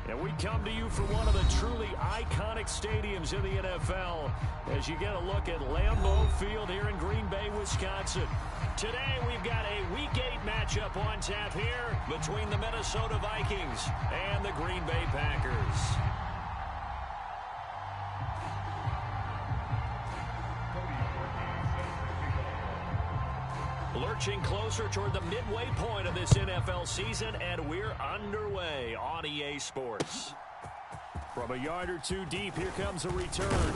And we come to you from one of the truly iconic stadiums in the NFL as you get a look at Lambeau Field here in Green Bay, Wisconsin. Today we've got a Week 8 matchup on tap here between the Minnesota Vikings and the Green Bay Packers. Lurching closer toward the midway point of this NFL season, and we're underway on EA Sports. From a yard or two deep, here comes a return.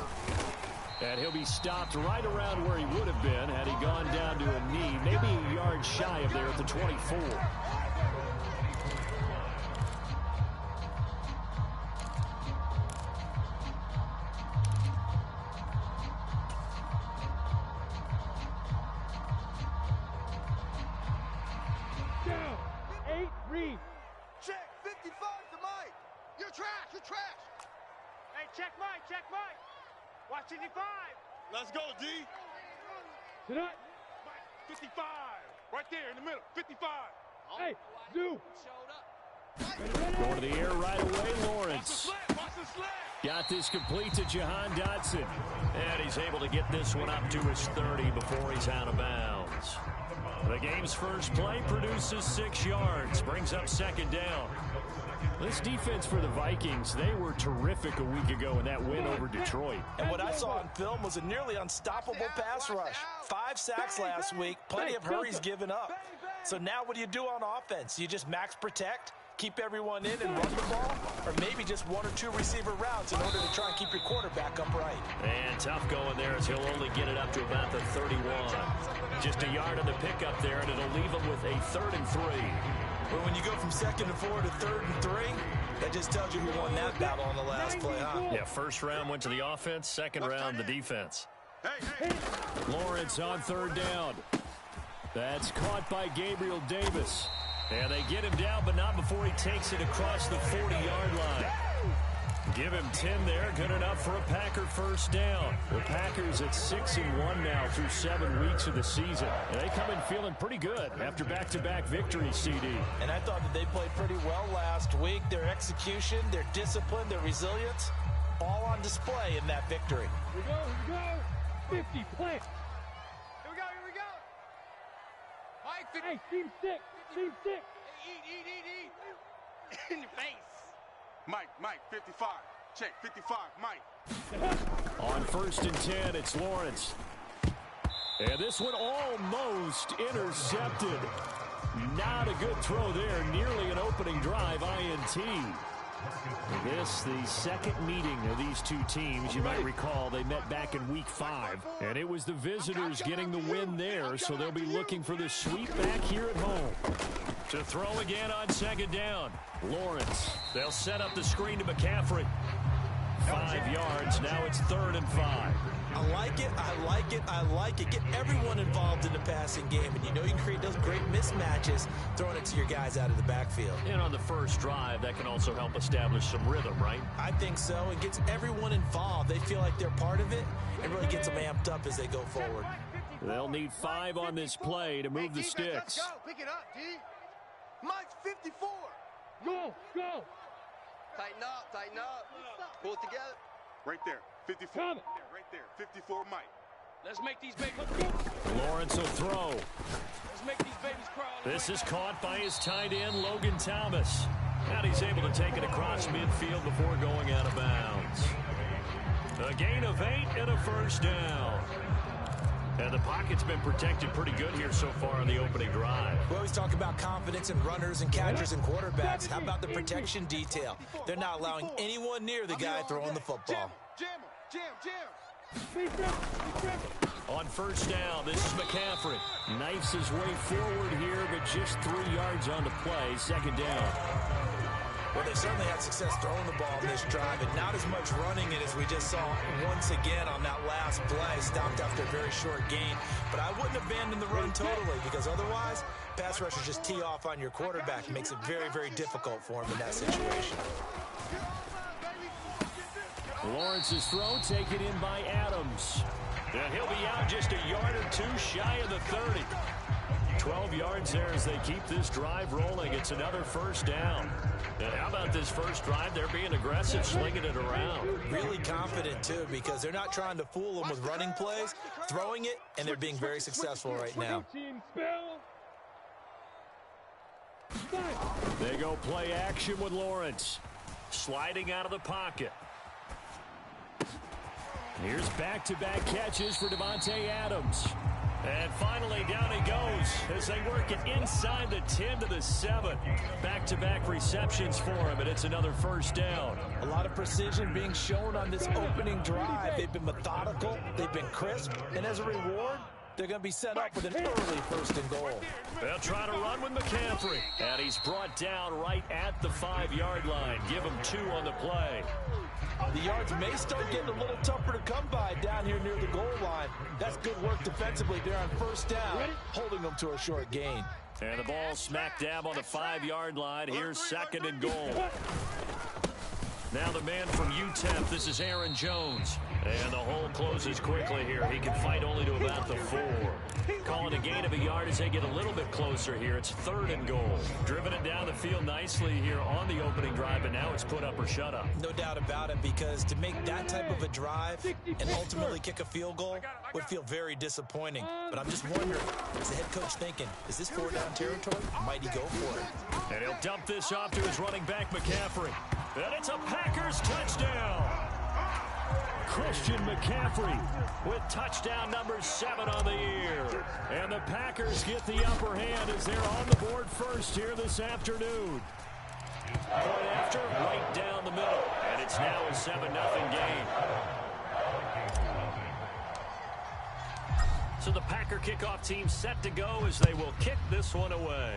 And he'll be stopped right around where he would have been had he gone down to a knee, maybe a yard shy of there at the 24. Watch 55. Let's go, D. Tonight. 55. Right there in the middle. 55. Hey, do. Going to the air right away, Lawrence. Got this complete to Jahan Dotson. And he's able to get this one up to his 30 before he's out of bounds. The game's first play produces 6 yards. Brings up second down. This defense for the Vikings, they were terrific a week ago in that win over Detroit. And what I saw on film was a nearly unstoppable pass rush. 5 sacks last week, plenty of hurries given up. So now what do you do on offense? You just max protect, keep everyone in and run the ball, or maybe just 1 or 2 receiver routes in order to try and keep your quarterback upright. And tough going there as he'll only get it up to about the 31. Just a yard on the pickup there, and it'll leave him with a 3rd and 3. But when you go from 2nd and 4 to 3rd and 3, that just tells you who won that battle on the last play, huh? Yeah, first round went to the offense, second round the defense. Lawrence on 3rd down. That's caught by Gabriel Davis. And they get him down, but not before he takes it across the 40-yard line. Give him 10 there, good enough for a Packer first down. The Packers at 6-1 now through 7 weeks of the season. And they come in feeling pretty good after back-to-back victories, CD. And I thought that they played pretty well last week. Their execution, their discipline, their resilience, all on display in that victory. Here we go. 50, play. Here we go. Mike, 50. Hey, team 6. Team 6. Hey, eat. In your face. Mike, 55. Check, 55, Mike. On 1st and 10, it's Lawrence. And this one almost intercepted. Not a good throw there. Nearly an opening drive, INT. This, the second meeting of these two teams. You might recall they met back in week 5. And it was the visitors getting the win there, so they'll be looking for the sweep back here at home. To throw again on 2nd down. Lawrence. They'll set up the screen to McCaffrey. 5 yards. Now it's 3rd and 5. I like it. Get everyone involved in the passing game. And you know you can create those great mismatches throwing it to your guys out of the backfield. And on the first drive, that can also help establish some rhythm, right? I think so. It gets everyone involved. They feel like they're part of it and really gets them amped up as they go forward. They'll need 5 on this play to move the sticks. Pick it up, D. Mike's 54. Go. Tighten up. Pull it together. Right there, 54. Right there, 54, Mike. Let's make these babies. Lawrence will throw. Let's make these babies crawl. This is caught by his tight end, Logan Thomas. And he's able to take it across midfield before going out of bounds. A gain of 8 and a first down. And the pocket's been protected pretty good here so far on the opening drive. We always talk about confidence in runners and catchers and quarterbacks. How about the protection detail? They're not allowing anyone near the guy throwing the football. Jam. On 1st down, this is McCaffrey. Knifes his way forward here, but just 3 yards on the play. 2nd down. Well, they certainly had success throwing the ball in this drive, and not as much running it as we just saw once again on that last play. Stopped after a very short gain. But I wouldn't abandon the run totally, because otherwise, pass rushers just tee off on your quarterback. It makes it very, very difficult for him in that situation. Lawrence's throw taken in by Adams. And he'll be out just a yard or two shy of the 30. 12 yards there as they keep this drive rolling. It's another first down. And how about this first drive? They're being aggressive, slinging it around. Really confident, too, because they're not trying to fool them with running plays, throwing it, and they're being very successful right now. They go play action with Lawrence. Sliding out of the pocket. Here's back-to-back catches for Devontae Adams. And finally, down he goes as they work it inside the 10 to the 7. Back-to-back receptions for him, and it's another first down. A lot of precision being shown on this opening drive. They've been methodical, they've been crisp, and as a reward, they're going to be set up with an early first and goal. They'll try to run with McCaffrey, and he's brought down right at the 5-yard line. Give him 2 on the play. The yards may start getting a little tougher to come by down here near the goal line. That's good work defensively there on first down, holding them to a short gain. And the ball smack dab on the 5-yard line. Here's second and goal. Now the man from UTEP, this is Aaron Jones. And the hole closes quickly here. He can fight only to about the 4. Calling a gain of a yard as they get a little bit closer here. It's third and goal. Driven it down the field nicely here on the opening drive, and now it's put up or shut up. No doubt about it, because to make that type of a drive and ultimately kick a field goal would feel very disappointing. But I'm just wondering, is the head coach thinking, is this 4-down territory? Might he go for it? And he'll dump this off to his running back, McCaffrey. And it's a Packers touchdown. Christian McCaffrey with touchdown number 7 on the year. And the Packers get the upper hand as they're on the board first here this afternoon. Point after, right down the middle. And it's now a 7-0 game. So the Packer kickoff team set to go as they will kick this one away.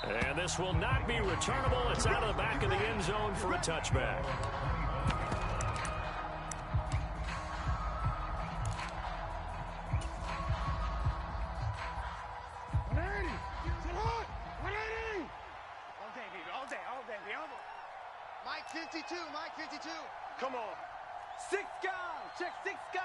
And this will not be returnable. It's out of the back of the end zone for a touchback. Mike 52, Mike 52. Come on. 6 guys. Check 6 guys.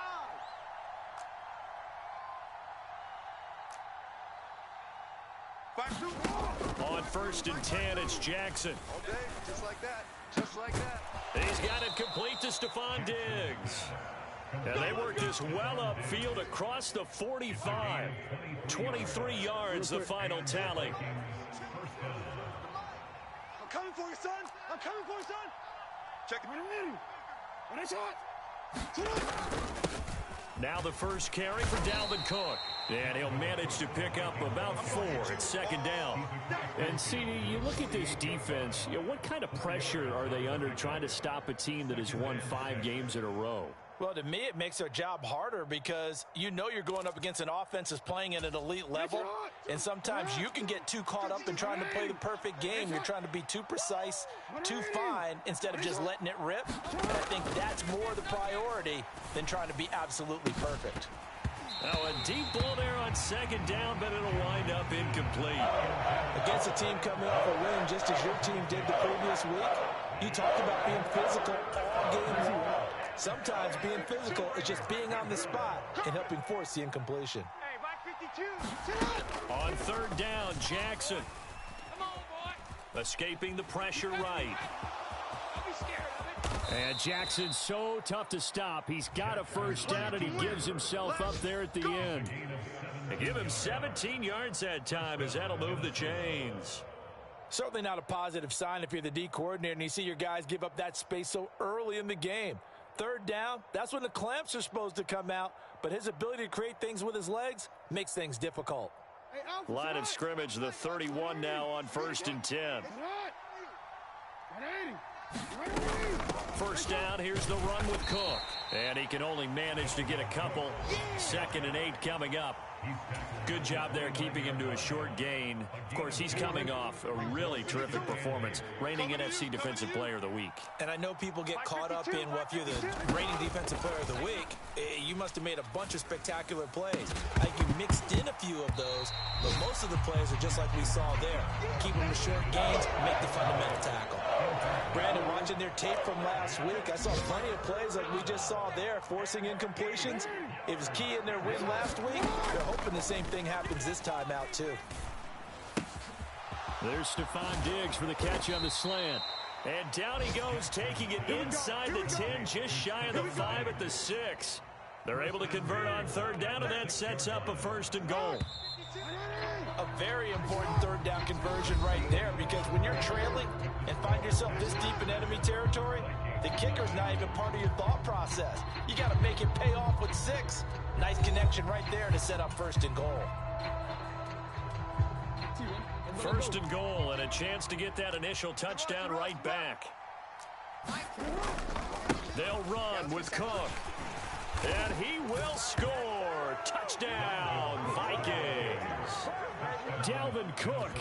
On first and 10, it's Jackson. All day, just like that. Just like that. He's got it complete to Stephon Diggs. And they work this well upfield across the 45. 23 yards, the final tally. I'm coming for you, son. I'm coming for you, son. Check it. Now the first carry for Dalvin Cook. And he'll manage to pick up about 4. It's second down. And, CD, you look at this defense, what kind of pressure are they under trying to stop a team that has won 5 games in a row? Well, to me, it makes their job harder because you know you're going up against an offense that's playing at an elite level, and sometimes you can get too caught up in trying to play the perfect game. You're trying to be too precise, too fine, instead of just letting it rip. And I think that's more the priority than trying to be absolutely perfect. Now a deep ball there on second down, but it'll wind up incomplete. Against a team coming off a win just as your team did the previous week, you talked about being physical all game long. Sometimes being physical is just being on the spot and helping force the incompletion. Hey, Mike 52. On third down, Jackson. Come on, boy. Escaping the pressure right. Don't be scared of it. And Jackson's so tough to stop. He's got a first down, and he gives himself up there at the end. They give him 17 yards that time as that'll move the chains. Certainly not a positive sign if you're the D coordinator and you see your guys give up that space so early in the game. Third down, that's when the clamps are supposed to come out, but his ability to create things with his legs makes things difficult. Line of scrimmage, the 31 now on first and 10. First down, here's the run with Cook. And he can only manage to get a couple. Second and 8 coming up. Good job there keeping him to a short gain. Of course, he's coming off a really terrific performance, reigning NFC Defensive Player of the Week. And I know people get caught up in, well, if you're the reigning Defensive Player of the Week, you must have made a bunch of spectacular plays. I think you mixed in a few of those, but most of the plays are just like we saw there. Keep them to short gains, make the fundamental tackle. Brandon, watching their tape from last week, I saw plenty of plays like we just saw there, forcing incompletions. It was key in their win last week. They're hoping the same thing happens this time out, too. There's Stephon Diggs for the catch on the slant. And down he goes, taking it inside the 10, just shy of the 5 at the 6. They're able to convert on third down, and that sets up a 1st and goal. A very important third down conversion right there, because when you're trailing and find yourself this deep in enemy territory, the kicker's not even part of your thought process. You got to make it pay off with 6. Nice connection right there to set up 1st and goal. 1st and goal, and a chance to get that initial touchdown right back. They'll run with Cook. And he will score. Touchdown, Vikings. Dalvin Cook,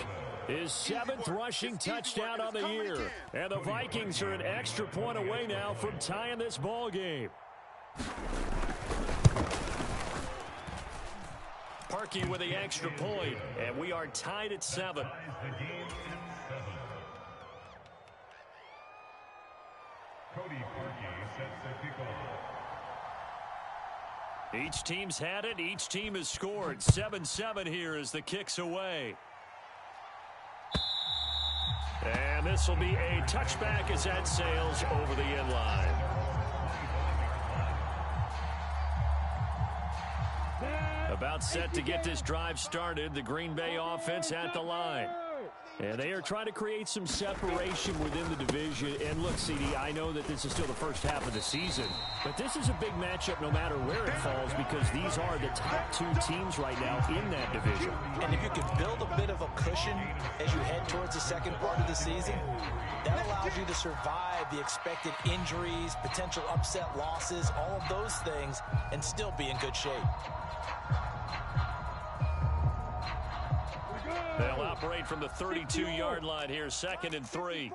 his 7th rushing touchdown on the year. And the Vikings are an extra point away now from tying this ball game. Parkey with the extra point, and we are tied at 7. Each team's had it. Each team has scored. 7-7 here as the kick's away. And this will be a touchback as that sails over the end line. About set to get this drive started. The Green Bay offense at the line. And they are trying to create some separation within the division. And look, CD, I know that this is still the first half of the season, but this is a big matchup no matter where it falls, because these are the top 2 teams right now in that division. And if you can build a bit of a cushion as you head towards the second part of the season, that allows you to survive the expected injuries, potential upset losses, all of those things, and still be in good shape. They'll operate from the 32-yard line here, 2nd and 3.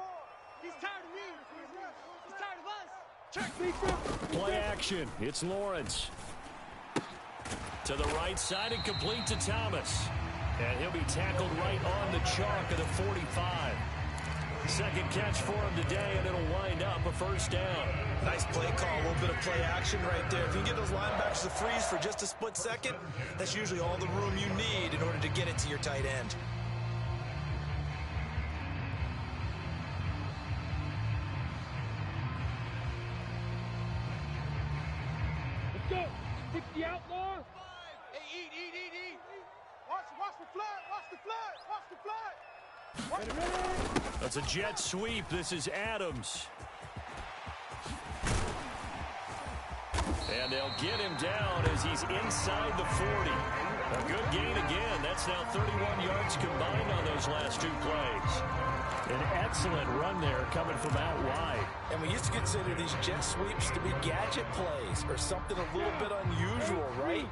He's tired of me. He's tired of us. Play action. It's Lawrence. To the right side and complete to Thomas. And he'll be tackled right on the chalk of the 45. 2nd catch for him today, and it'll wind up a 1st down. Nice play call, a little bit of play action right there. If you can get those linebackers to freeze for just a split second, that's usually all the room you need in order to get it to your tight end. Let's go. 60 outlaw. Hey, eat. Watch the flood. Watch the flood. Watch the flood. That's a jet sweep. This is Adams. And they'll get him down as he's inside the 40. A good gain again. That's now 31 yards combined on those last 2 plays. An excellent run there coming from out wide. And we used to consider these jet sweeps to be gadget plays or something a little bit unusual, right?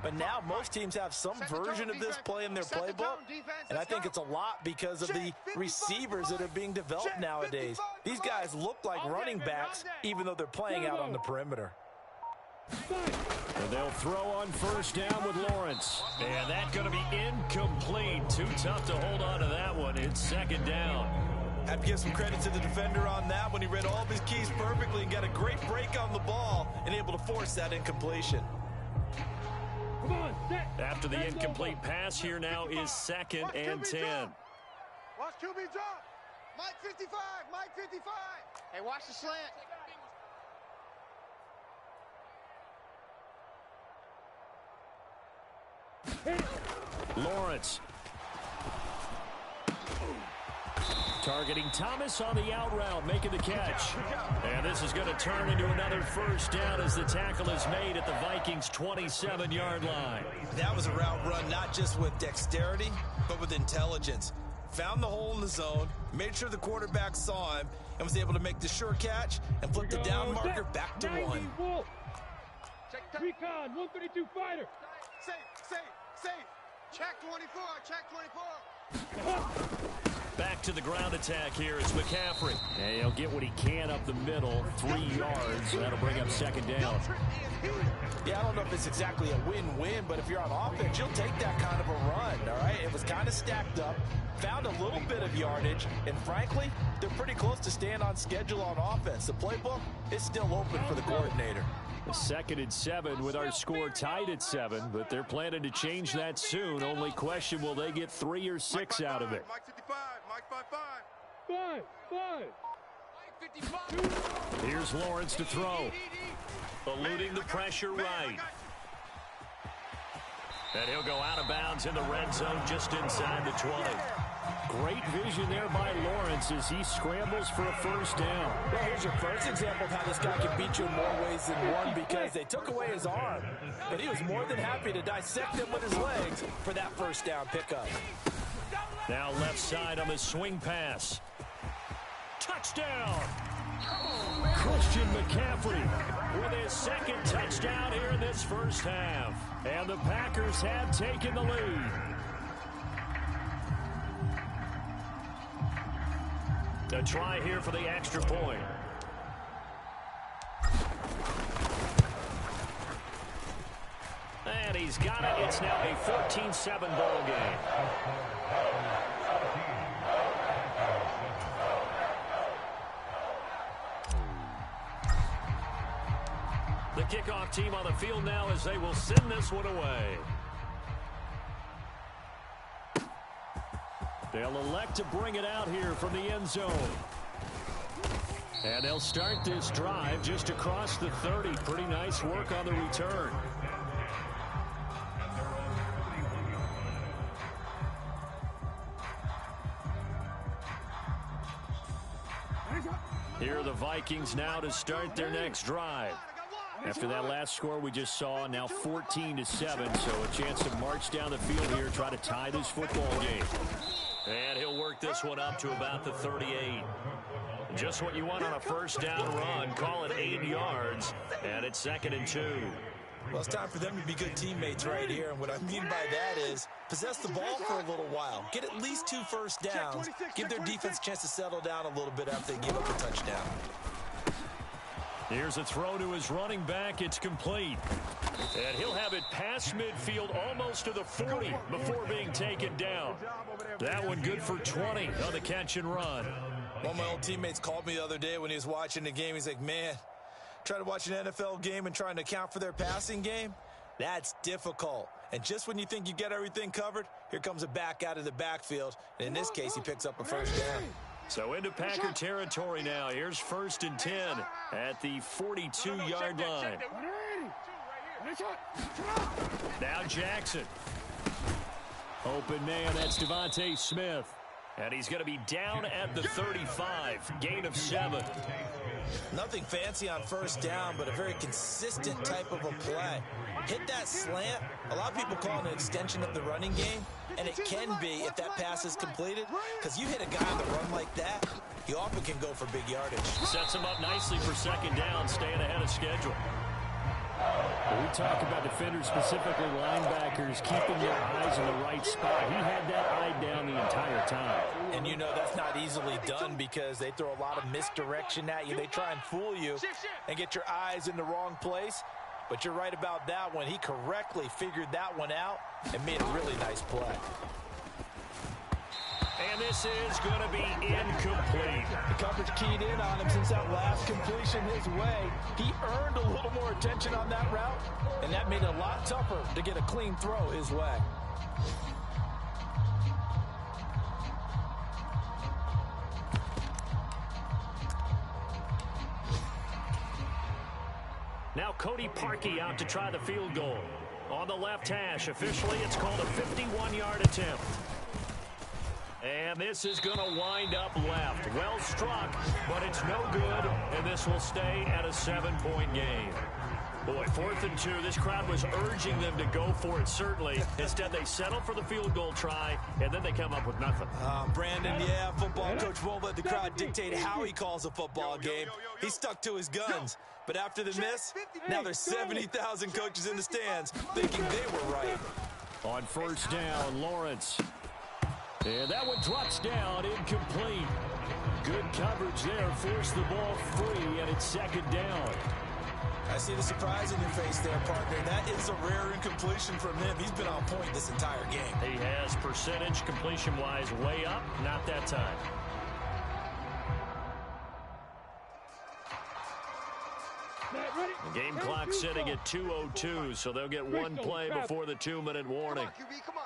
But now most teams have some version of this play in their playbook, and I think it's a lot because of the receivers that are being developed nowadays. These guys look like running backs, even though they're playing out on the perimeter. And they'll throw on 1st down with Lawrence. And that's going to be incomplete. Too tough to hold on to that one. It's 2nd down. Have to give some credit to the defender on that when he read all of his keys perfectly and got a great break on the ball and able to force that incompletion. After the incomplete pass, here now is 2nd and 10. Watch QB drop. Mike 55. Mike 55. Hey, watch the slant. Lawrence. Targeting Thomas on the out route, making the catch. And this is going to turn into another 1st down as the tackle is made at the Vikings' 27-yard line. That was a route run not just with dexterity, but with intelligence. Found the hole in the zone, made sure the quarterback saw him, and was able to make the sure catch and flip the down marker back to 1. Recon, 132 fighter. Safe. Check 24, check 24. Back to the ground attack here. It's McCaffrey. And he'll get what he can up the middle, 3 yards. That'll bring up 2nd down. Yeah, I don't know if it's exactly a win-win, but if you're on offense, you'll take that kind of a run, all right? It was kind of stacked up, found a little bit of yardage, and frankly, they're pretty close to staying on schedule on offense. The playbook is still open for the coordinator. 2nd and 7 with our score tied at 7, but they're planning to change that soon. Only question, will they get 3 or 6 out of it? Mike 55. Mike 55. 55. Here's Lawrence to throw. Eluding the pressure right. And he'll go out of bounds in the red zone just inside the 20. Great vision there by Lawrence as he scrambles for a first down. Well, here's your first example of how this guy can beat you in more ways than one, because they took away his arm, but he was more than happy to dissect him with his legs for that first down pickup. Now left side on the swing pass. Touchdown! Christian McCaffrey with his 2nd touchdown here in this first half. And the Packers have taken the lead. A try here for the extra point. And he's got it. It's now a 14-7 ball game. The kickoff team on the field now as they will send this one away. They'll elect to bring it out here from the end zone. And they'll start this drive just across the 30. Pretty nice work on the return. Here are the Vikings now to start their next drive. After that last score we just saw, now 14-7, so a chance to march down the field here, try to tie this football game. And he'll work this one up to about the 38. Just what you want on a first down run. Call it 8 yards, and it's 2nd and 2. Well, it's time for them to be good teammates right here, and what I mean by that is possess the ball for a little while. Get at least 2 first downs. Give their defense a chance to settle down a little bit after they give up a touchdown. Here's a throw to his running back. It's complete. And he'll have it past midfield almost to the 40 before being taken down. That one good for 20 on the catch and run. One of my old teammates called me the other day when he was watching the game. He's like, man, trying to watch an NFL game and trying to account for their passing game, that's difficult. And just when you think you get everything covered, here comes a back out of the backfield. And in this case, he picks up a first down. So into Packer territory now. Here's 1st and 10 at the 42-yard line. Now Jackson. Open man, that's Devontae Smith. And he's going to be down at the 35. Gain of 7. Nothing fancy on first down, but a very consistent type of a play. Hit that slant. A lot of people call it an extension of the running game, and it can be if that pass is completed, because you hit a guy on the run like that, he often can go for big yardage. Sets him up nicely for 2nd down, staying ahead of schedule. When we talk about defenders, specifically linebackers, keeping their eyes in the right spot. He had that eye down the entire time. And you know that's not easily done because they throw a lot of misdirection at you. They try and fool you and get your eyes in the wrong place. But you're right about that one. He correctly figured that one out and made a really nice play. And this is going to be incomplete. The coverage keyed in on him since that last completion his way. He earned a little more attention on that route, and that made it a lot tougher to get a clean throw his way. Now Cody Parkey out to try the field goal. On the left hash, officially it's called a 51-yard attempt. And this is going to wind up left. Well struck, but it's no good, and this will stay at a 7-point game. Boy, 4th and 2, this crowd was urging them to go for it, certainly. Instead, they settle for the field goal try, and then they come up with nothing. Brandon, yeah, football coach won't let the crowd dictate how he calls a football game. He stuck to his guns. But after the miss, now there's 70,000 coaches in the stands thinking they were right. On first down, Lawrence. And that one drops down, incomplete. Good coverage there, forced the ball free, and it's 2nd down. I see the surprise in your face there, partner. That is a rare incompletion from him. He's been on point this entire game. He has percentage completion-wise way up, not that time. The game clock sitting at 2:02, so they'll get one play before the 2-minute warning. Come on, QB, come on.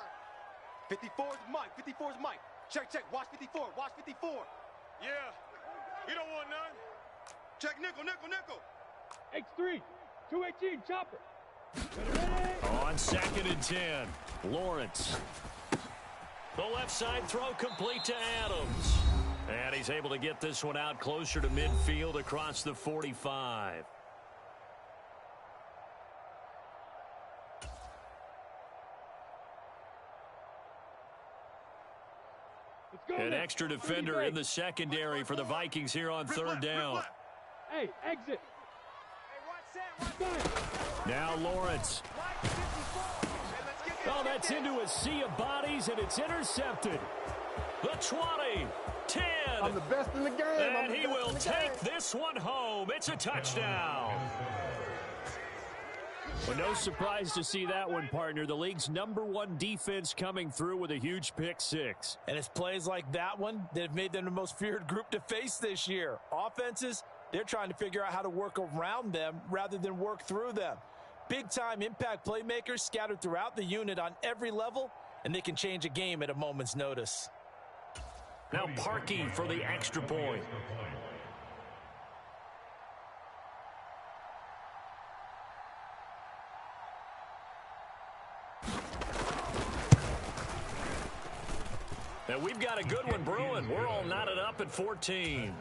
54 is Mike. 54 is Mike. Check, check. Watch 54. Watch 54. Yeah. We don't want none. Check nickel, nickel, nickel. X3. 218. Chopper. On 2nd and 10, Lawrence. The left side throw complete to Adams. And he's able to get this one out closer to midfield across the 45. An extra defender in the secondary for the Vikings here on 3rd down. Hey, exit. Now Lawrence. Oh, that's into a sea of bodies, and it's intercepted. The 20, 10. I'm the best in the game. And he will take this one home. It's a touchdown. Well, no surprise to see that one, partner. The league's #1 defense coming through with a huge pick six. And it's plays like that one that have made them the most feared group to face this year. Offenses, they're trying to figure out how to work around them rather than work through them. Big-time impact playmakers scattered throughout the unit on every level, and they can change a game at a moment's notice. Now Parkey for the extra point. And we've got a good one brewing. We're all knotted up at 14.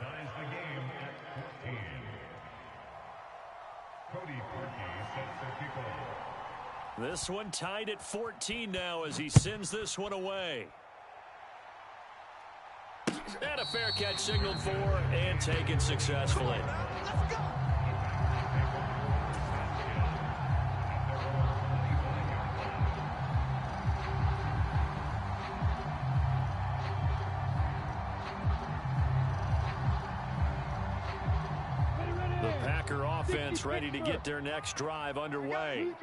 This one tied at 14 now as he sends this one away. And a fair catch signaled for and taken successfully. The Packer offense ready to get their next drive underway.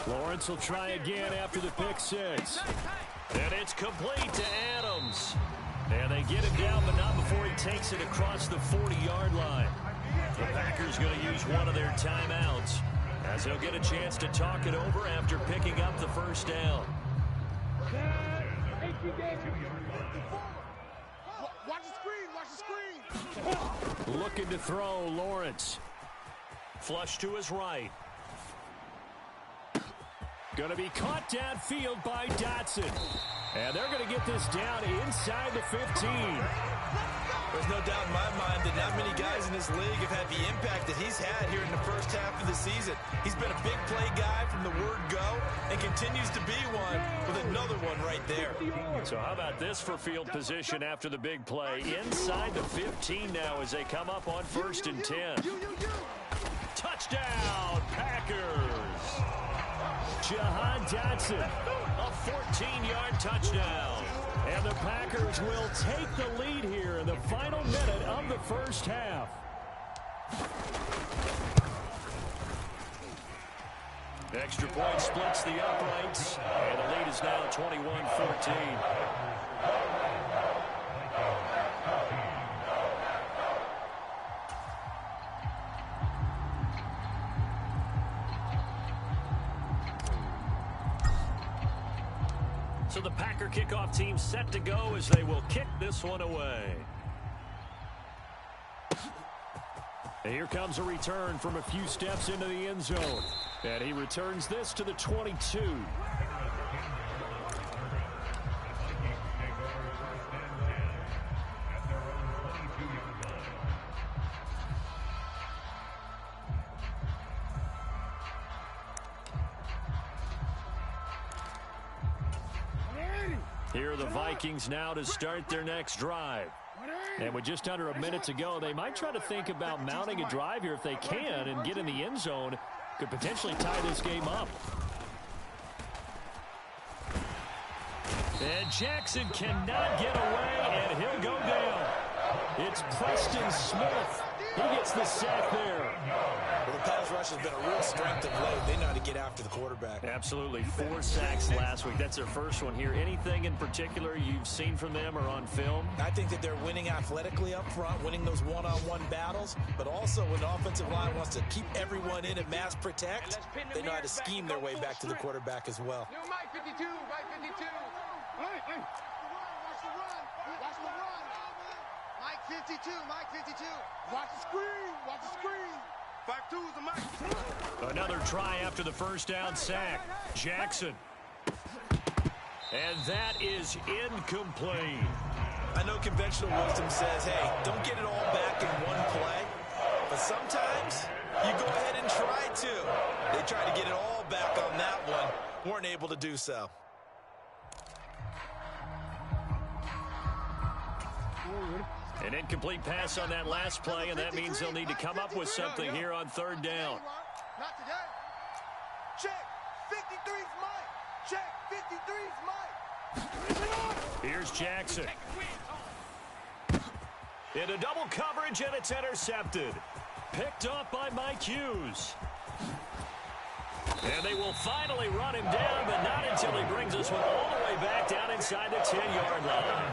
Lawrence will try again after the pick six. And it's complete to Adams. And they get him down, but not before he takes it across the 40-yard line. The Packers going to use one of their timeouts, as he'll get a chance to talk it over after picking up the first down. Watch the screen. Watch the screen. Looking to throw, Lawrence. Flush to his right. Going to be caught downfield by Dotson. And they're going to get this down inside the 15. There's no doubt in my mind that not many guys in this league have had the impact that he's had here in the first half of the season. He's been a big play guy from the word go and continues to be one with another one right there. So how about this for field position after the big play? Inside the 15 now as they come up on 1st and 10. Touchdown, Packers! Jahan Dotson, a 14-yard touchdown. And the Packers will take the lead here in the final minute of the first half. Extra point splits the uprights, and the lead is now 21-14. So the Packer kickoff team set to go as they will kick this one away. And here comes a return from a few steps into the end zone. And he returns this to the 22. Here are the Vikings now to start their next drive. And with just under a minute to go, they might try to think about mounting a drive here if they can and get in the end zone. Could potentially tie this game up. And Jackson cannot get away, and he'll go down. It's Preston Smith. He gets the sack there. Well, the pass rush has been a real strength of late. They know how to get after the quarterback. Absolutely. 4 sacks last week. That's their first one here. Anything in particular you've seen from them or on film? I think that they're winning athletically up front, winning those one-on-one battles, but also when the offensive line wants to keep everyone in and mass protect, they know how to scheme their way back to the quarterback as well. New Mike 52, Mike 52. Watch the run. Watch the run. Mike 52, Mike 52. Watch the screen, watch the screen. 5-2 is the Mike. Another try after the first down sack. Jackson. And that is incomplete. I know conventional wisdom says, hey, don't get it all back in one play. But sometimes you go ahead and try to. They tried to get it all back on that one. Weren't able to do so. An incomplete pass on that last play, and that means they'll need to come up with something here on third down. Not today. Check. 53's Mike. Check. 53's Mike. Here's Jackson. Into double coverage, and it's intercepted. Picked off by Mike Hughes. And they will finally run him down, but not until he brings this one all the way back down inside the 10-yard line.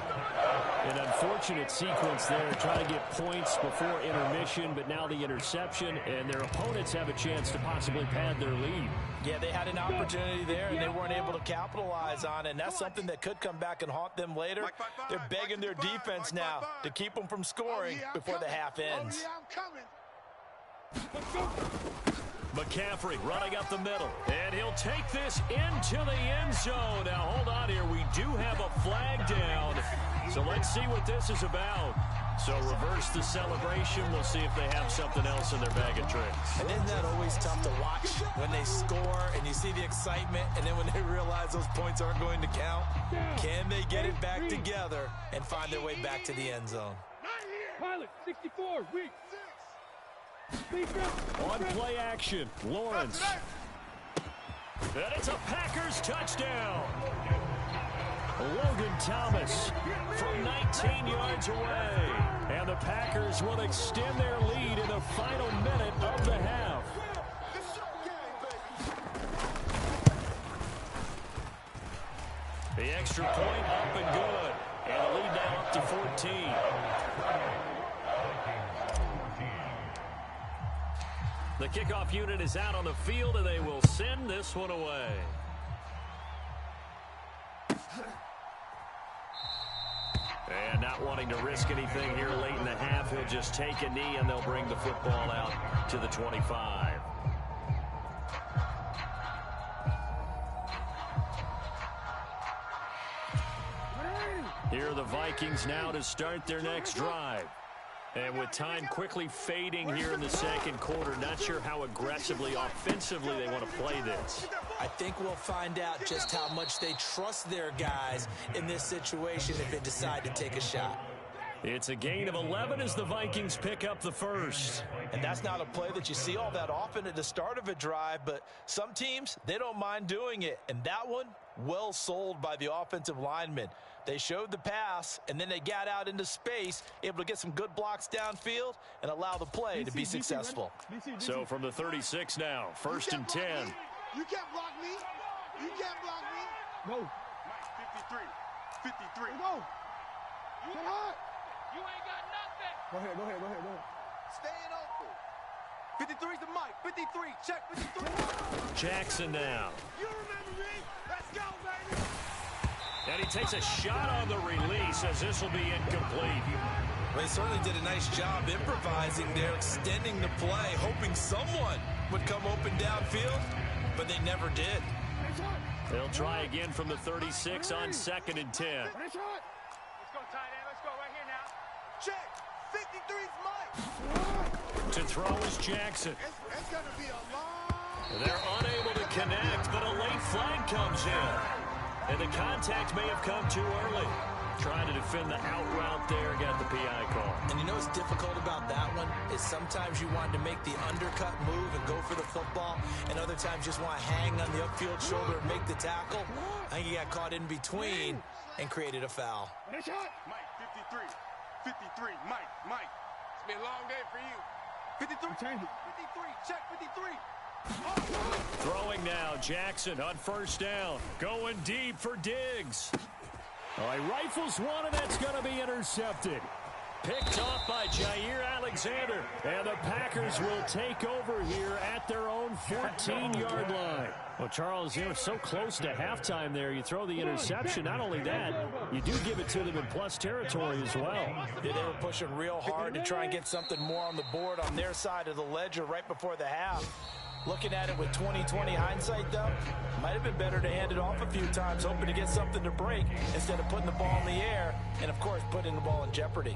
An unfortunate sequence there, trying to get points before intermission, but now the interception, and their opponents have a chance to possibly pad their lead. Yeah, they had an opportunity there, and they weren't able to capitalize on it, and that's something that could come back and haunt them later. They're begging their defense now to keep them from scoring before the half ends. McCaffrey running up the middle, and he'll take this into the end zone. Now, hold on here. We do have a flag down, so let's see what this is about. So reverse the celebration. We'll see if they have something else in their bag of tricks. And isn't that always tough to watch when they score and you see the excitement, and then when they realize those points aren't going to count? Can they get it back together and find their way back to the end zone? Pilot 64, weak. On play action, Lawrence. And it's a Packers touchdown. Logan Thomas from 19 yards away. And the Packers will extend their lead in the final minute of the half. The extra point up and good. And the lead now up to 14. The kickoff unit is out on the field, and they will send this one away. And not wanting to risk anything here late in the half, he'll just take a knee, and they'll bring the football out to the 25. Here are the Vikings now to start their next drive. And with time quickly fading here in the second quarter, not sure how aggressively, offensively they want to play this. I think we'll find out just how much they trust their guys in this situation if they decide to take a shot. It's a gain of 11 as the Vikings pick up the first. And that's not a play that you see all that often at the start of a drive, but some teams, they don't mind doing it. And that one, well sold by the offensive lineman. They showed the pass, and then they got out into space, able to get some good blocks downfield and allow the play to be successful. So from the 36 now, first and 10. You can't block me. You can't block me. No. Mike 53. 53. Go. Get hot. You ain't got nothing. Go ahead. Staying open. 53's the Mike. 53. Check 53. Jackson now. You remember me? Let's go, baby. And he takes a shot on the release as this will be incomplete. They certainly did a nice job improvising there, extending the play, hoping someone would come open downfield, but they never did. They'll try again from the 36 on second and 10. Let's go, tight end. Let's go right here now. Check. 53's Mike. To throw is Jackson. It's going to be a long... They're unable to connect, but a late flag comes in. And the contact may have come too early. Trying to defend the out route there, got the PI call. And you know what's difficult about that one is sometimes you want to make the undercut move and go for the football, and other times just want to hang on the upfield shoulder and make the tackle. I think he got caught in between and created a foul. Mike 53. 53. Mike. It's been a long day for you. 53. Change it. 53. Check 53. Throwing now, Jackson on first down. Going deep for Diggs. Oh, he rifles one, and that's going to be intercepted. Picked off by Jair Alexander. And the Packers will take over here at their own 14-yard line. Well, Charles, they were so close to halftime there. You throw the interception. Not only that, you do give it to them in plus territory as well. Yeah, they were pushing real hard to try and get something more on the board on their side of the ledger right before the half. Looking at it with 20/20 hindsight, though, might have been better to hand it off a few times, hoping to get something to break instead of putting the ball in the air and, of course, putting the ball in jeopardy.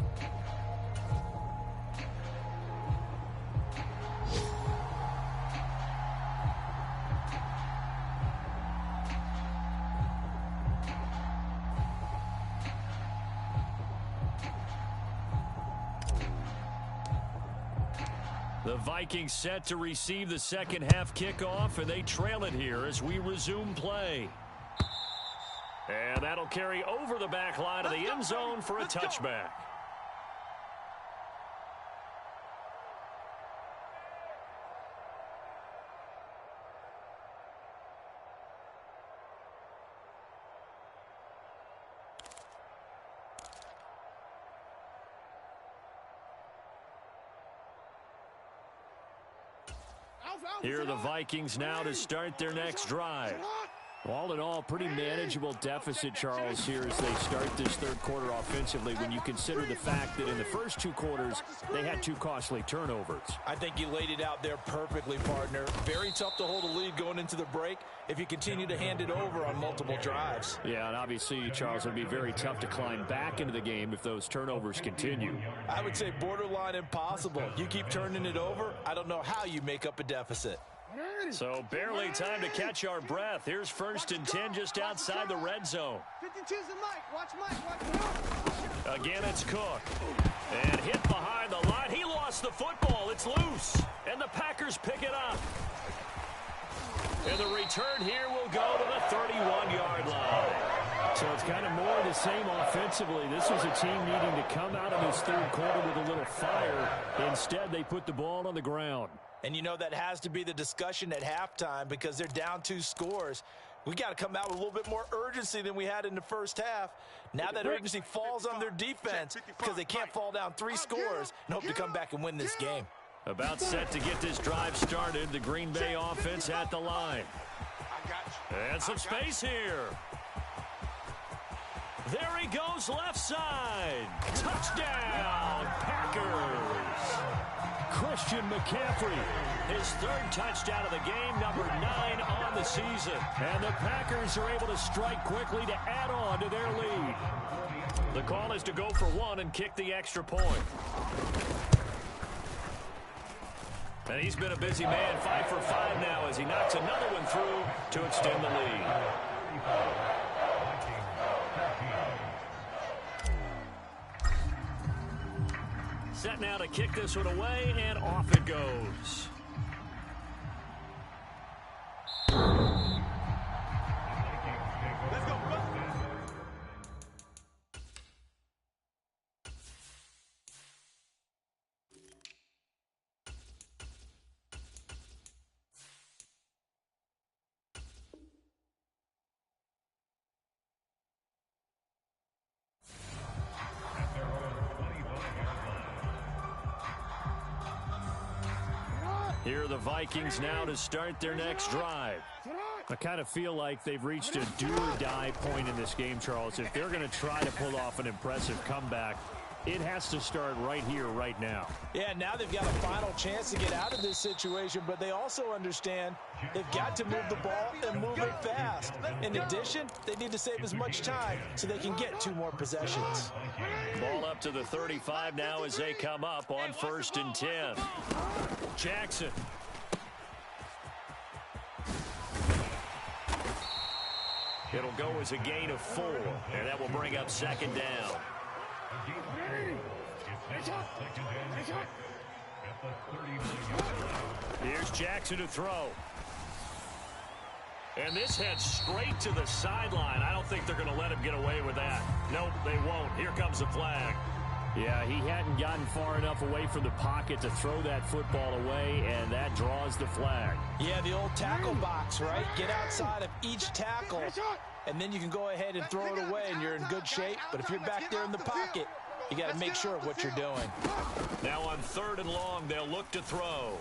The Vikings set to receive the second half kickoff, and they trail it here as we resume play. And that'll carry over the back line of the end zone for a touchback. Here are the Vikings now to start their next drive. All in all, pretty manageable deficit, Charles, here as they start this third quarter offensively when you consider the fact that in the first two quarters, they had two costly turnovers. I think you laid it out there perfectly, partner. Very tough to hold a lead going into the break if you continue to hand it over on multiple drives. Yeah, and obviously, Charles, it would be very tough to climb back into the game if those turnovers continue. I would say borderline impossible. You keep turning it over, I don't know how you make up a deficit. So barely time to catch our breath. Here's 1st and 10 just outside the red zone. 52's the Mike. Watch Mike. Again, it's Cook. And hit behind the line. He lost the football. It's loose. And the Packers pick it up. And the return here will go to the 31-yard line. So it's kind of more of the same offensively. This was a team needing to come out of this third quarter with a little fire. Instead, they put the ball on the ground. And you know that has to be the discussion at halftime because they're down 2 scores. We got to come out with a little bit more urgency than we had in the first half. Now that urgency falls on their defense because they can't fall down 3 scores and hope to come back and win this game. About set to get this drive started. The Green Bay offense at the line. And some space here. There he goes left side. Touchdown, Packers. Christian McCaffrey, his 3rd touchdown of the game, number 9 on the season. And the Packers are able to strike quickly to add on to their lead. The call is to go for 1 and kick the extra point. And he's been a busy man, 5 for 5 now as he knocks another one through to extend the lead. Set now to kick this one away, and off it goes. Let's go. Here are the Vikings now to start their next drive. I kind of feel like they've reached a do-or-die point in this game, Charles. If they're going to try to pull off an impressive comeback, it has to start right here, right now. Yeah, now they've got a final chance to get out of this situation, but they also understand they've got to move the ball and move it fast. In addition, they need to save as much time so they can get 2 more possessions. Ball up to the 35 now as they come up on 1st and 10. Jackson. It'll go as a gain of 4, and that will bring up 2nd down. Here's Jackson to throw. And this heads straight to the sideline. I don't think they're going to let him get away with that. Nope, they won't. Here comes the flag. Yeah, he hadn't gotten far enough away from the pocket to throw that football away, and that draws the flag. Yeah, the old tackle box, right? Get outside of each tackle, and then you can go ahead and throw it away, and you're in good shape. But if you're back there in the pocket, you got to make sure of what you're doing. Now on 3rd and long, they'll look to throw.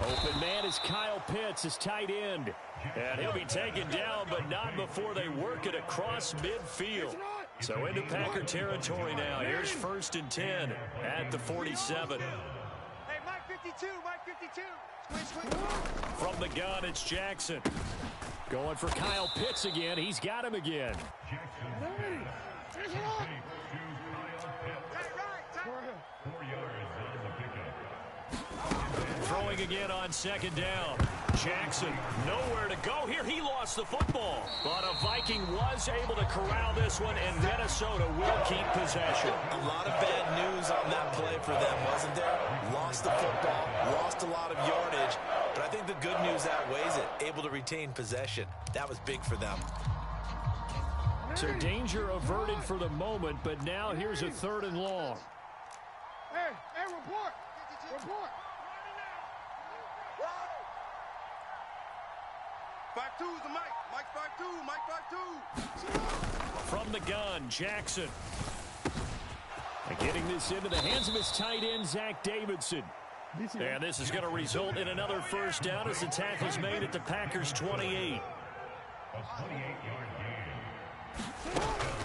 Open man is Kyle Pitts, his tight end. And he'll be taken down, but not before they work it across midfield. So into Packer territory now. Here's 1st and 10 at the 47. Hey, Mike 52, Mike 52. From the gun, it's Jackson. Going for Kyle Pitts again. He's got him again. Throwing again on 2nd down. Jackson, nowhere to go here. He lost the football. But a Viking was able to corral this one, and Minnesota will keep possession. A lot of bad news on that play for them, wasn't there? Lost the football, lost a lot of yardage, but I think the good news outweighs it. Able to retain possession. That was big for them. So danger averted for the moment, but now here's a 3rd and long. Hey, report. Report. 5-2 is the Mike. Mike 5-2. Mike 5-2. From the gun, Jackson. And getting this into the hands of his tight end, Zach Davidson. And this is going to result in another 1st down as the tackle's made at the Packers' 28.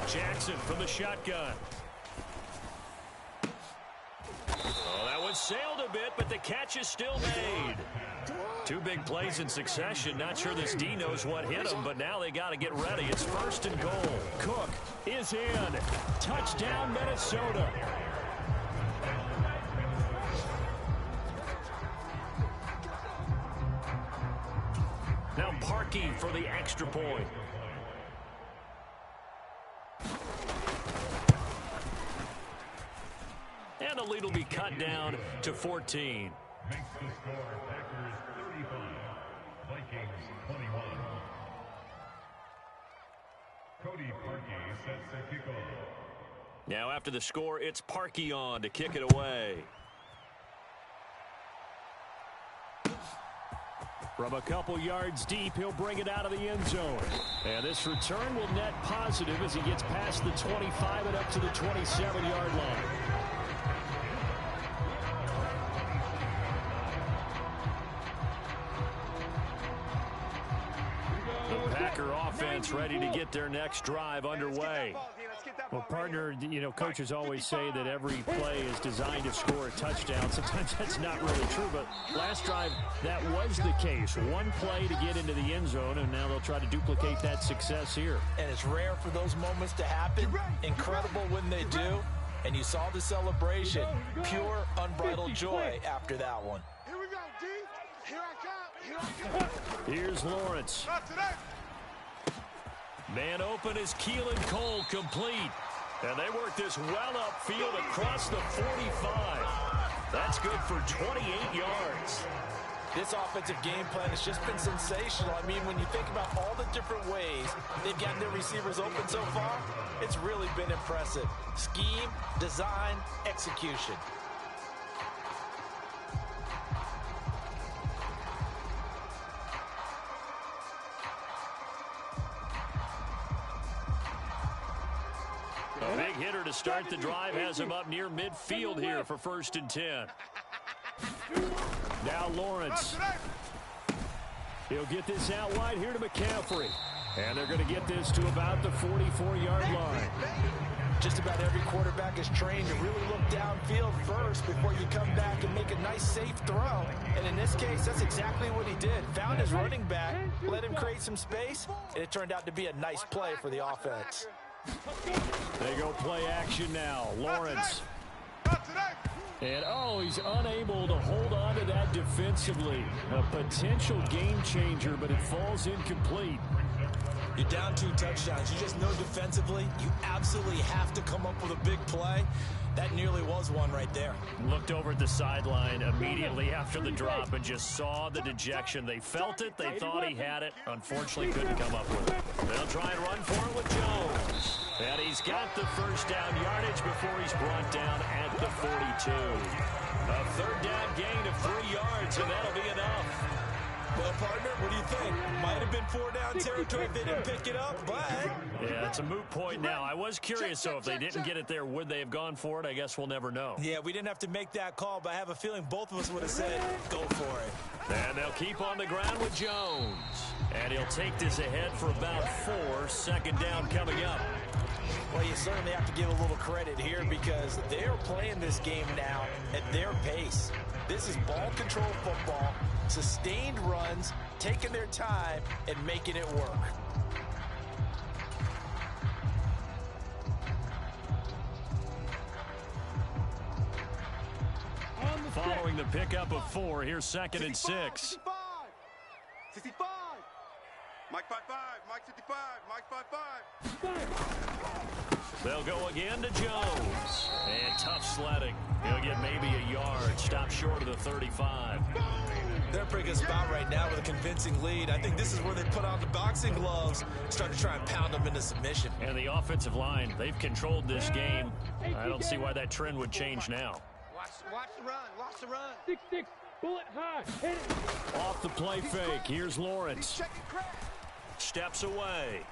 Jackson from the shotgun. Oh, that one sailed a bit, but the catch is still made. 2 big plays in succession. Not sure this D knows what hit him, but now they got to get ready. It's 1st and goal. Cook is in. Touchdown, Minnesota. Now Parkey for the extra point. And the lead will be cut down to 14. Makes the score Packers 35, Vikings 21. Cody Parkey sets the kickoff. Now after the score, it's Parkey on to kick it away. From a couple yards deep, he'll bring it out of the end zone. And this return will net positive as he gets past the 25 and up to the 27-yard line. The Packer offense ready to get their next drive underway. Well, partner, you know, coaches always say that every play is designed to score a touchdown. Sometimes that's not really true, but last drive, that was the case. One play to get into the end zone, and now they'll try to duplicate that success here. And it's rare for those moments to happen. Incredible when they do. And you saw the celebration. Pure, unbridled joy after that one. Here we go, D. Here I come. Here's Lawrence. Man open is Keelan Cole complete. And they work this well upfield across the 45. That's good for 28 yards. This offensive game plan has just been sensational. I mean, when you think about all the different ways they've gotten their receivers open so far, it's really been impressive. Scheme, design, execution. A big hitter to start the drive has him up near midfield here for 1st and 10. Now Lawrence. He'll get this out wide here to McCaffrey. And they're going to get this to about the 44-yard line. Just about every quarterback is trained to really look downfield first before you come back and make a nice, safe throw. And in this case, that's exactly what he did. Found his running back, let him create some space, and it turned out to be a nice play for the offense. They go play action now. Lawrence. And, oh, he's unable to hold on to that defensively. A potential game changer, but it falls incomplete. You're down 2 touchdowns. You just know defensively you absolutely have to come up with a big play. That nearly was one right there. Looked over at the sideline immediately after the drop and just saw the dejection. They felt it. They thought he had it. Unfortunately, couldn't come up with it. They'll try and run for it with Jones. And he's he's got the first down yardage before he's brought down at the 42. A third down gain of 3 yards, and that'll be enough. Well, partner, what do you think? Might have been 4 down territory if they didn't pick it up, but... Yeah, it's a moot point now. I was curious, so if they didn't get it there, would they have gone for it? I guess we'll never know. Yeah, we didn't have to make that call, but I have a feeling both of us would have said, go for it. And they'll keep on the ground with Jones. And he'll take this ahead for about 4. Second down coming up. Well, you certainly have to give a little credit here because they're playing this game now at their pace. This is ball control football, sustained runs, taking their time, and making it work. Following the pickup of 4, here's 2nd and 6. 65. Mike 5-5. Mike 55. Mike 5-5. They'll go again to Jones. And tough sledding. He'll get maybe a yard. Stop short of the 35. They're in a pretty good spot right now with a convincing lead. I think this is where they put on the boxing gloves, start to try and pound them into submission. And the offensive line, they've controlled this game. I don't see why that trend would change now. Watch the run. Watch the run. 6-6. Bullet high. Hit it. Off the play fake. Here's Lawrence. Steps away.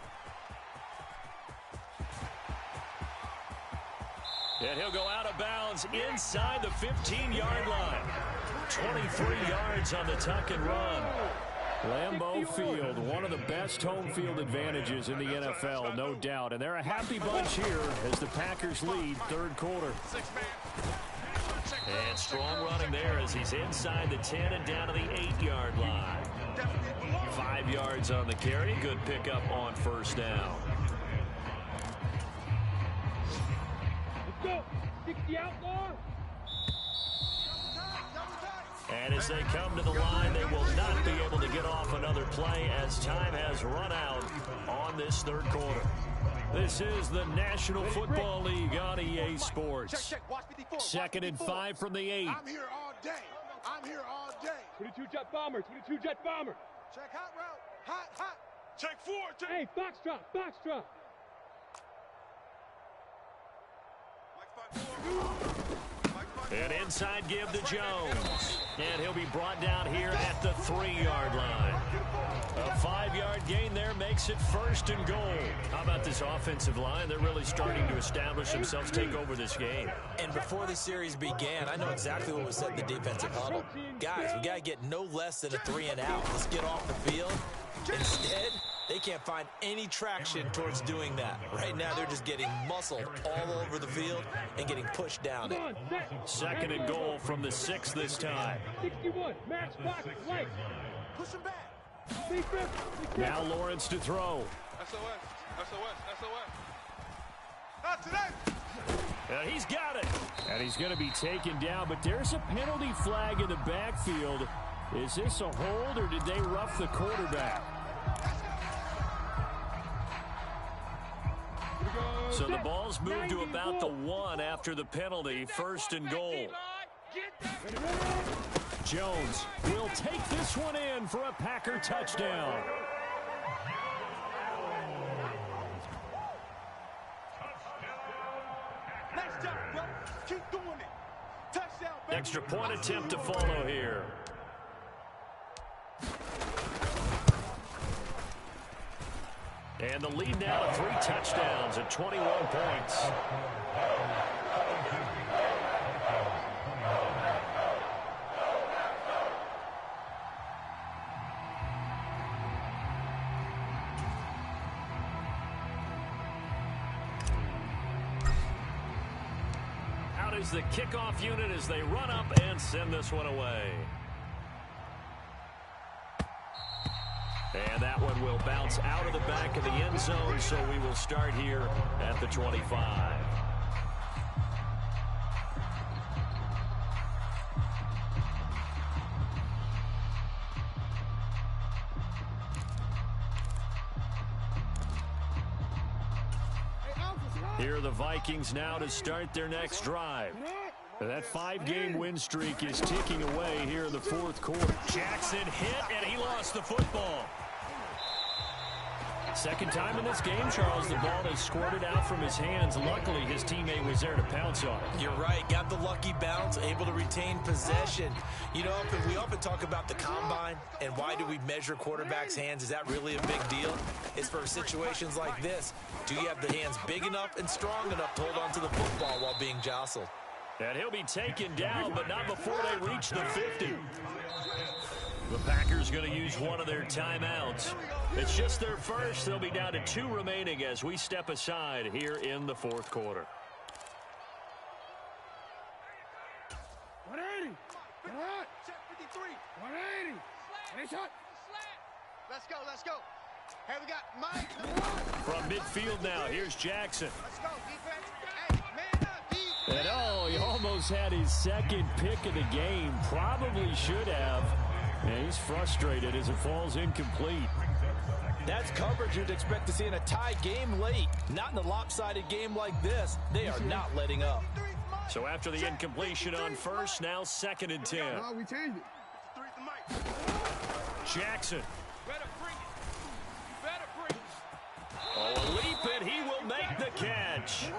And he'll go out of bounds inside the 15-yard line. 23 yards on the tuck and run. Lambeau Field, one of the best home field advantages in the NFL, no doubt. And they're a happy bunch here as the Packers lead third quarter. And strong running there as he's inside the 10 and down to the 8-yard line. 5 yards on the carry. Good pickup on first down. Let's go. 60 outlaw. And as they come to the line, they will not be able to get off another play as time has run out on this third quarter. This is the National Football League on EA Sports. 2nd and 5 from the 8. I'm here all day. I'm here all day. 22 jet bomber. 22 jet bomber. Check hot route. Hot. Check 4. Hey, Foxtrot. Foxtrot. Mike 5-4. And inside give to Jones. And he'll be brought down here at the 3-yard line. A 5-yard gain there makes it 1st and goal. How about this offensive line? They're really starting to establish themselves, take over this game. And before the series began, I know exactly what was said in the defensive huddle. Guys, we got to get no less than a 3 and out. Let's get off the field. Instead, they can't find any traction towards doing that. Right now, they're just getting muscled all over the field and getting pushed down it. 2nd and goal from the 6 this time. 61. Match box. Light. Push him back. Now Lawrence to throw. SOS. Not today. And he's got it. And he's going to be taken down, but there's a penalty flag in the backfield. Is this a hold, or did they rough the quarterback? So the ball's moved to about the 1 after the penalty. 1st and goal. Jones will take this one in for a Packer touchdown. Nice job, bro. Keep doing it. Touchdown, baby. Extra point attempt to follow here. And the lead now to 3 touchdowns at 21 points. Out is the kickoff unit as they run up and send this one away. And that one will bounce out of the back of the end zone, so we will start here at the 25. Here are the Vikings now to start their next drive. That 5-game win streak is ticking away here in the 4th quarter. Jackson hit, and he lost the football. Second time in this game, Charles, the ball has squirted out from his hands. Luckily, his teammate was there to pounce on it. You're right. Got the lucky bounce, able to retain possession. You know, we often talk about the combine and why do we measure quarterbacks' hands. Is that really a big deal? It's for situations like this. Do you have the hands big enough and strong enough to hold on to the football while being jostled? And he'll be taken down, but not before they reach the 50. The Packers going to use one of their timeouts. It's just their first. They'll be down to 2 remaining as we step aside here in the fourth quarter. 180. Check 53. 180. Hey, shot. Let's go, let's go. Hey, we got Mike. From midfield now, here's Jackson. Let's go, defense. Hey, man up, defense. And oh, he almost had his second pick of the game. Probably should have. And he's frustrated as it falls incomplete. That's coverage you'd expect to see in a tie game late. Not in a lopsided game like this. They are not letting up. So after the incompletion on first, now 2nd and 10. Oh, we changed it. Jackson. Better bring it. Better bring it. Oh, a leap, and he will make the catch.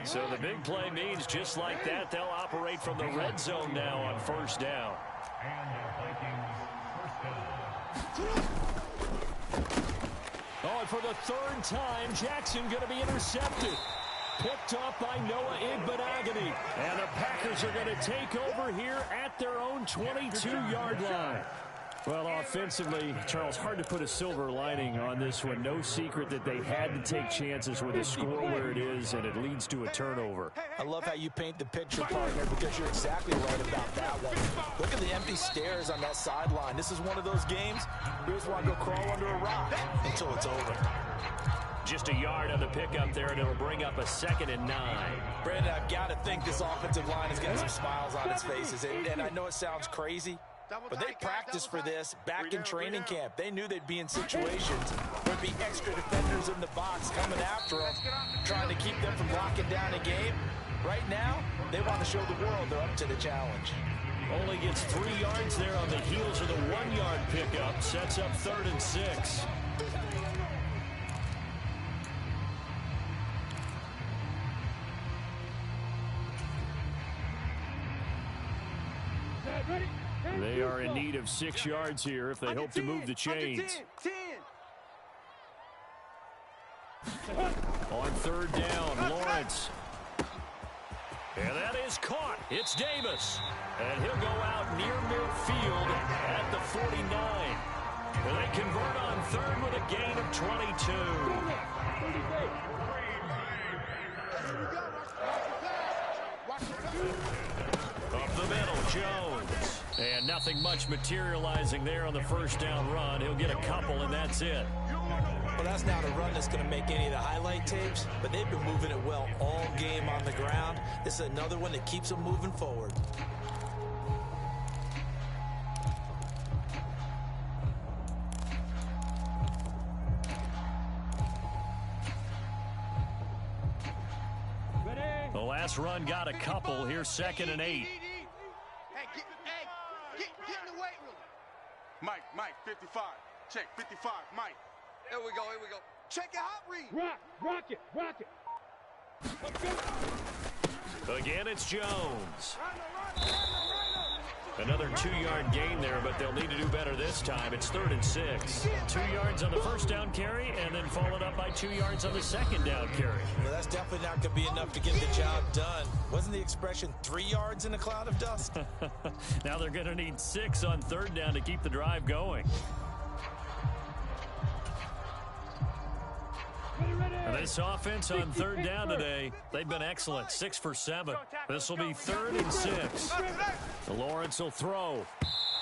So the big play means just like that, they'll operate from the red zone now on first down. Oh, and for the 3rd time, Jackson going to be intercepted. Picked up by Noah Igbenogany. And the Packers are going to take over here at their own 22-yard line. Well, offensively, Charles, hard to put a silver lining on this one. No secret that they had to take chances with the score where it is, and it leads to a turnover. I love how you paint the picture, partner, because you're exactly right about that one. Look at the empty stairs on that sideline. This is one of those games you just want to go crawl under a rock until it's over. Just a yard on the pickup there, and it'll bring up a 2nd and 9. Brandon, I've got to think this offensive line is getting some smiles on its faces. And I know it sounds crazy, but they practiced for this back in training camp. They knew they'd be in situations where there'd be extra defenders in the box coming after them, trying to keep them from locking down a game. Right now, they want to show the world they're up to the challenge. Only gets 3 yards there on the heels of the 1-yard pickup. Sets up 3rd and 6. They are in need of 6 yards here if they hope to move the chains. 10. On 3rd down, Lawrence. And that is caught. It's Davis. And he'll go out near midfield at the 49. And they convert on 3rd with a gain of 22. Up the middle, Jones. And nothing much materializing there on the 1st down run. He'll get a couple, and that's it. Well, that's not a run that's going to make any of the highlight tapes, but they've been moving it well all game on the ground. This is another one that keeps them moving forward. The last run got a couple. Here's 2nd and 8. Hey, get in the weight room. Mike, 55. Check, 55, Mike. Here we go. Check your hot read. Rock it. Again, it's Jones. Another 2-yard gain there, but they'll need to do better this time. It's 3rd and 6. 2 yards on the 1st down carry, and then followed up by 2 yards on the 2nd down carry. Well, that's definitely not going to be enough to get the job done. Wasn't the expression 3 yards in a cloud of dust? Now they're going to need 6 on 3rd down to keep the drive going. And this offense on 3rd down today, they've been excellent. 6 for 7. This will be 3rd and 6. Lawrence will throw.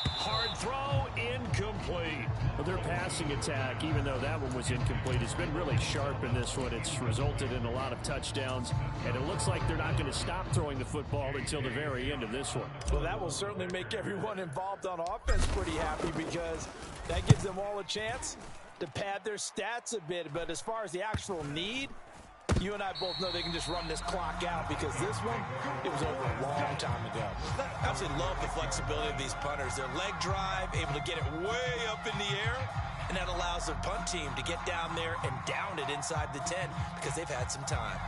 Hard throw, incomplete. But their passing attack, even though that one was incomplete, has been really sharp in this one. It's resulted in a lot of touchdowns, and it looks like they're not going to stop throwing the football until the very end of this one. Well, that will certainly make everyone involved on offense pretty happy, because that gives them all a chance to pad their stats a bit. But as far as the actual need, you and I both know they can just run this clock out, because this one, it was over a long time ago. I absolutely love the flexibility of these punters. Their leg drive, able to get it way up in the air, and that allows the punt team to get down there and down it inside the 10 because they've had some time.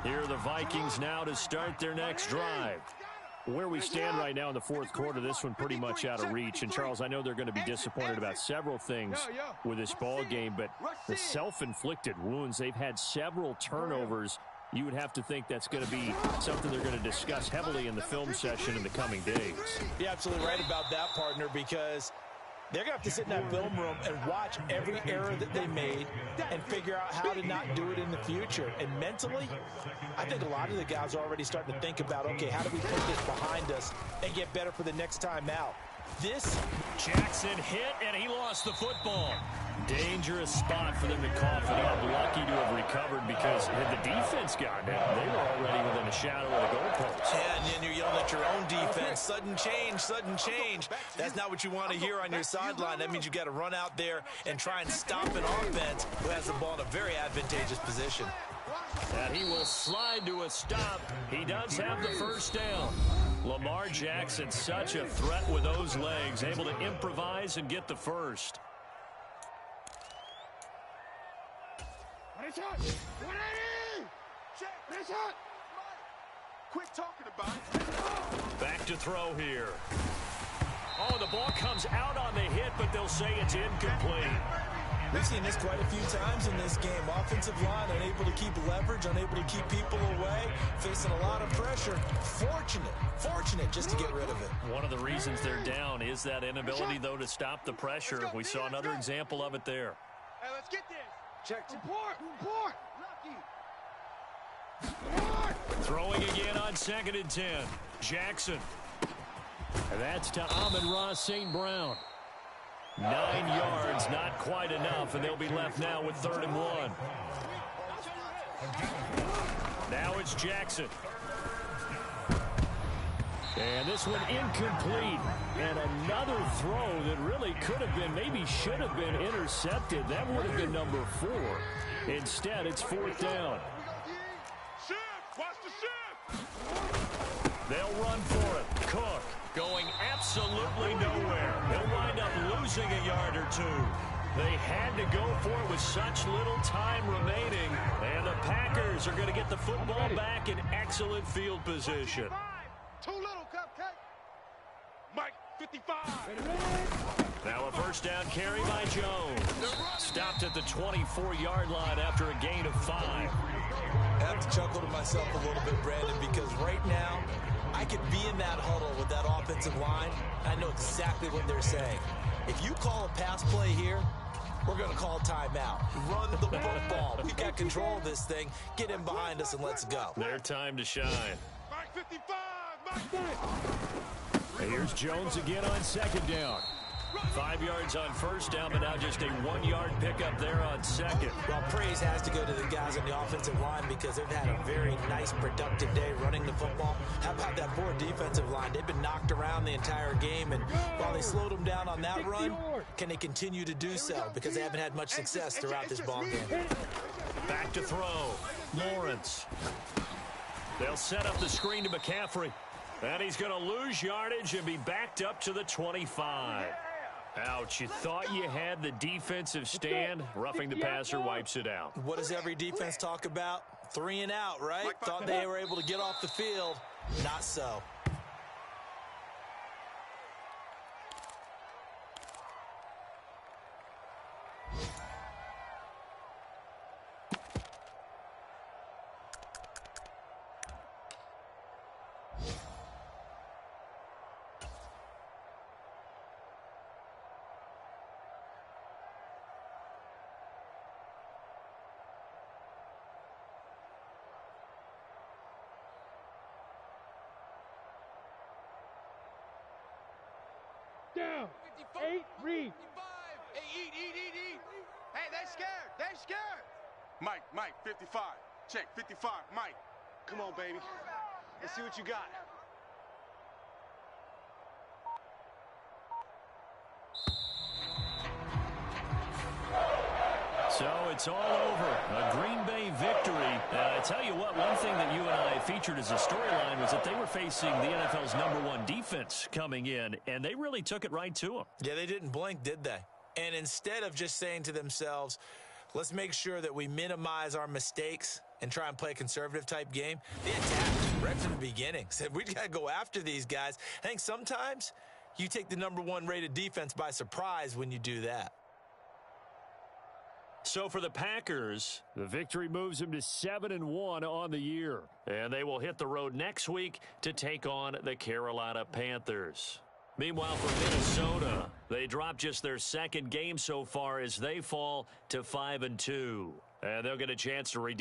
Here are the Vikings now to start their next drive. Where we stand right now in the fourth quarter, this one pretty much out of reach. And, Charles, I know they're going to be disappointed about several things with this ball game, but the self-inflicted wounds, they've had several turnovers. You would have to think that's going to be something they're going to discuss heavily in the film session in the coming days. You're absolutely right about that, partner, because they're going to have to sit in that film room and watch every error that they made and figure out how to not do it in the future. And mentally, I think a lot of the guys are already starting to think about, okay, how do we put this behind us and get better for the next time out? Jackson hit, and he lost the football. Dangerous spot for them to cough it up. Lucky to have recovered because had the defense gotten it, they were already within a shadow of the goalpost. Yeah, and then you're yelling at your own defense. Sudden change, sudden change. That's not what you want to hear on your sideline. That means you've got to run out there and try and stop an offense who has the ball in a very advantageous position. And he will slide to a stop. He does have the first down. Lamar Jackson, such a threat with those legs, able to improvise and get the first. Quit talking about it. Back to throw here. Oh, the ball comes out on the hit, but they'll say it's incomplete. We've seen this quite a few times in this game. Offensive line unable to keep leverage, unable to keep people away, facing a lot of pressure. Fortunate just to get rid of it. One of the reasons they're down is that inability, though, to stop the pressure. We saw another example of it there. Hey, let's get this. Check. Report. Throwing again on 2nd and 10. Jackson. And that's to Amon-Ra St. Brown. 9 yards, not quite enough, and they'll be left now with 3rd and 1. Now it's Jackson. And this one incomplete. And another throw that really could have been, maybe should have been intercepted. That would have been number 4. Instead, it's 4th down. Watch the shift! They'll run for it. Cook going absolutely nowhere. They'll wind up losing a yard or two. They had to go for it with such little time remaining. And the Packers are going to get the football back in excellent field position. Too little, cupcake. Mike, 55. Now a first down carry by Jones. Stopped at the 24-yard line after a gain of 5. I have to chuckle to myself a little bit, Brandon, because right now I could be in that huddle with that offensive line. I know exactly what they're saying. If you call a pass play here, we're going to call timeout. Run the football. We've got control of this thing. Get in behind us and let's go. Their time to shine. Mike, 55. Mike. And here's Jones again on 2nd down. 5 yards on 1st down, but now just a 1-yard pickup there on 2nd. Well, praise has to go to the guys on the offensive line because they've had a very nice, productive day running the football. How about that poor defensive line? They've been knocked around the entire game, and while they slowed them down on that run, can they continue to do so? Because they haven't had much success throughout this ball game. Back to throw. Lawrence. They'll set up the screen to McCaffrey. And he's going to lose yardage and be backed up to the 25. Ouch, you thought you had the defensive stand. Roughing the passer wipes it out. What does every defense talk about? 3 and out, right? Thought they were able to get off the field. Not so. Down. 8, read. 55. Hey, eat. Hey, they scared. Mike, 55. Check, 55. Mike. Come on, baby. Let's see what you got. So it's It's all over. A Green Bay victory. I tell you what, one thing that you and I featured as a storyline was that they were facing the NFL's #1 defense coming in, and they really took it right to them. Yeah, they didn't blink, did they? And instead of just saying to themselves, let's make sure that we minimize our mistakes and try and play a conservative-type game, they attacked right from the beginning. Said, we got to go after these guys. I think sometimes you take the #1 rated defense by surprise when you do that. So for the Packers, the victory moves them to 7-1 on the year. And they will hit the road next week to take on the Carolina Panthers. Meanwhile, for Minnesota, they dropped just their second game so far as they fall to 5-2. And they'll get a chance to redeem